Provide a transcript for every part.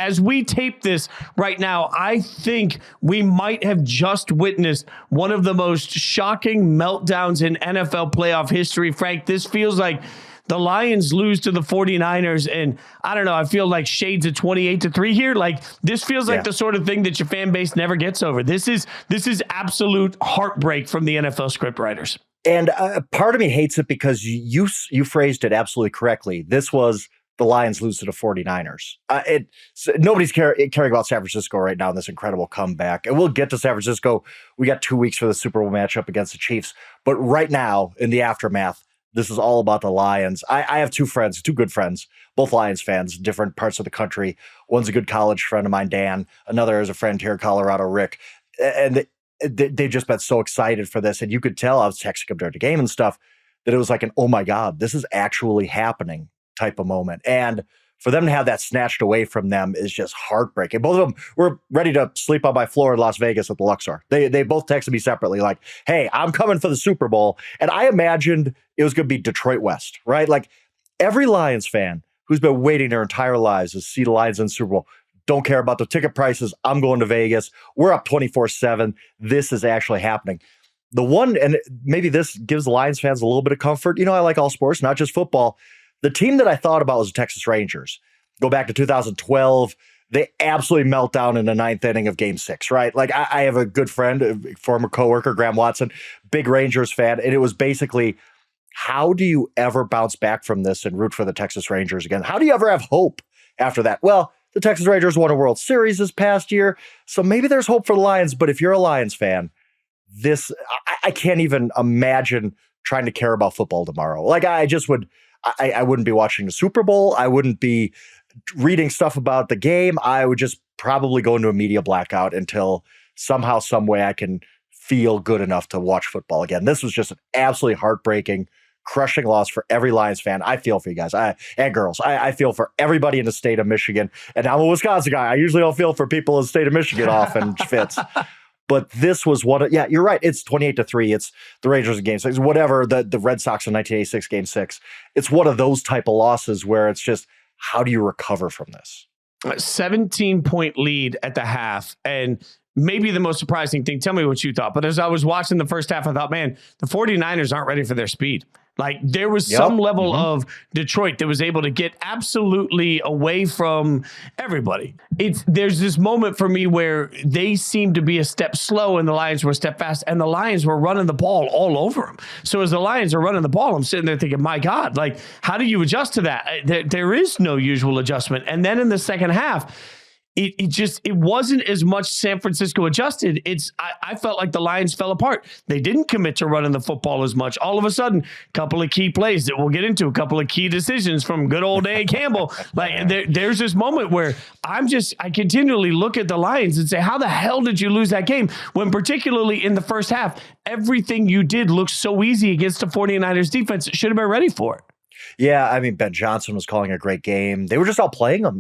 as we tape this right now, I think we might have just witnessed one of the most shocking meltdowns in NFL playoff history. Frank, this feels like the Lions lose to the 49ers, and I don't know, I feel like shades of 28-3 here. Like, this feels like the sort of thing that your fan base never gets over. This is absolute heartbreak from the NFL scriptwriters. And part of me hates it because you phrased it absolutely correctly. This was the Lions lose to the 49ers. Nobody's caring about San Francisco right now in this incredible comeback. And we'll get to San Francisco. We got 2 weeks for the Super Bowl matchup against the Chiefs. But right now, in the aftermath, this is all about the Lions. I have two good friends, both Lions fans, different parts of the country. One's a good college friend of mine, Dan. Another is a friend here in Colorado, Rick. And they've just been so excited for this. And you could tell, I was texting them during the game and stuff, that it was like an, oh my God, this is actually happening type of moment. And for them to have that snatched away from them is just heartbreaking. Both of them were ready to sleep on my floor in Las Vegas at the Luxor. They both texted me separately like, hey, I'm coming for the Super Bowl. And I imagined it was going to be Detroit West, right? Like every Lions fan who's been waiting their entire lives to see the Lions in the Super Bowl, don't care about the ticket prices. I'm going to Vegas. We're up 24/7. This is actually happening. The one, and maybe this gives the Lions fans a little bit of comfort. You know, I like all sports, not just football. The team that I thought about was the Texas Rangers. Go back to 2012. They absolutely melt down in the ninth inning of Game 6, right? Like I have a good friend, a former coworker, Graham Watson, big Rangers fan. And it was basically, how do you ever bounce back from this and root for the Texas Rangers again? How do you ever have hope after that? Well, the Texas Rangers won a World Series this past year. So maybe there's hope for the Lions. But if you're a Lions fan, I can't even imagine trying to care about football tomorrow. Like I wouldn't be watching the Super Bowl. I wouldn't be reading stuff about the game. I would just probably go into a media blackout until somehow, some way I can feel good enough to watch football again. This was just an absolutely heartbreaking, crushing loss for every Lions fan. I feel for you guys and girls. I feel for everybody in the state of Michigan. And I'm a Wisconsin guy. I usually don't feel for people in the state of Michigan often, Fitz. But this was you're right. It's 28-3. It's the Rangers in Game 6, whatever, the Red Sox in 1986 Game 6. It's one of those type of losses where it's just, how do you recover from this? 17-point lead at the half. And maybe the most surprising thing, tell me what you thought. But as I was watching the first half, I thought, man, the 49ers aren't ready for their speed. Like there was some level of Detroit that was able to get absolutely away from everybody. There's this moment for me where they seemed to be a step slow and the Lions were a step fast, and the Lions were running the ball all over them. So as the Lions are running the ball, I'm sitting there thinking, my God, like how do you adjust to that? There is no usual adjustment. And then in the second half, it wasn't as much San Francisco adjusted. I felt like the Lions fell apart. They didn't commit to running the football as much. All of a sudden, a couple of key plays that we'll get into, a couple of key decisions from good old Dan Campbell. Like there's this moment where I continually look at the Lions and say, how the hell did you lose that game? When particularly in the first half, everything you did looked so easy against the 49ers defense. It should have been ready for it. Yeah, I mean, Ben Johnson was calling a great game. They were just outplaying them.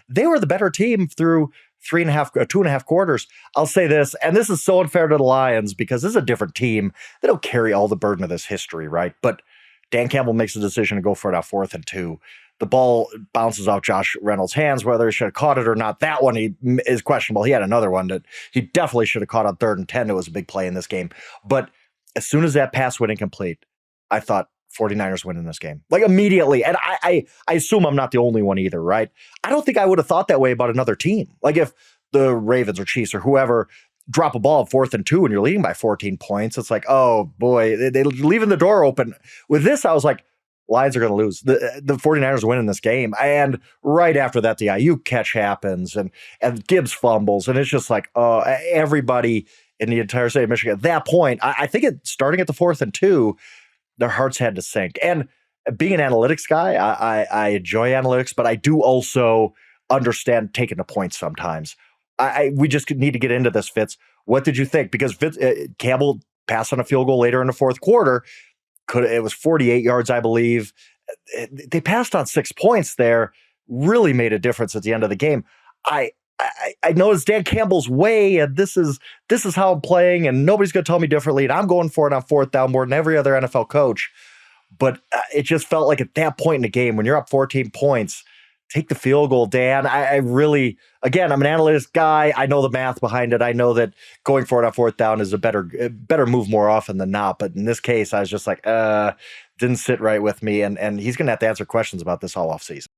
They were the better team through 2.5 quarters. I'll say this, and this is so unfair to the Lions because this is a different team. They don't carry all the burden of this history, right? But Dan Campbell makes a decision to go for it on 4th and 2. The ball bounces off Josh Reynolds' hands, whether he should have caught it or not. That one is questionable. He had another one that he definitely should have caught on 3rd and 10. It was a big play in this game. But as soon as that pass went incomplete, I thought, 49ers win in this game, like immediately. And I assume I'm not the only one either, right? I don't think I would have thought that way about another team. Like if the Ravens or Chiefs or whoever drop a ball at 4th and 2 and you're leading by 14 points, it's like, oh boy, they're leaving the door open. With this, I was like, Lions are going to lose. The 49ers win in this game. And right after that, the Ayuk catch happens and Gibbs fumbles. And it's just like, everybody in the entire state of Michigan at that point, I think starting at the 4th and 2, their hearts had to sink. And being an analytics guy, I enjoy analytics, but I do also understand taking the points sometimes. We just need to get into this, Fitz. What did you think? Because Campbell passed on a field goal later in the 4th quarter. It was 48 yards, I believe. They passed on 6 points there. Really made a difference at the end of the game. I know it's Dan Campbell's way, and this is how I'm playing, and nobody's going to tell me differently, and I'm going for it on 4th down more than every other NFL coach. But it just felt like at that point in the game, when you're up 14 points, take the field goal, Dan. I really, again, I'm an analyst guy. I know the math behind it. I know that going for it on fourth down is a better move more often than not. But in this case, I was just like, didn't sit right with me. And he's going to have to answer questions about this all offseason.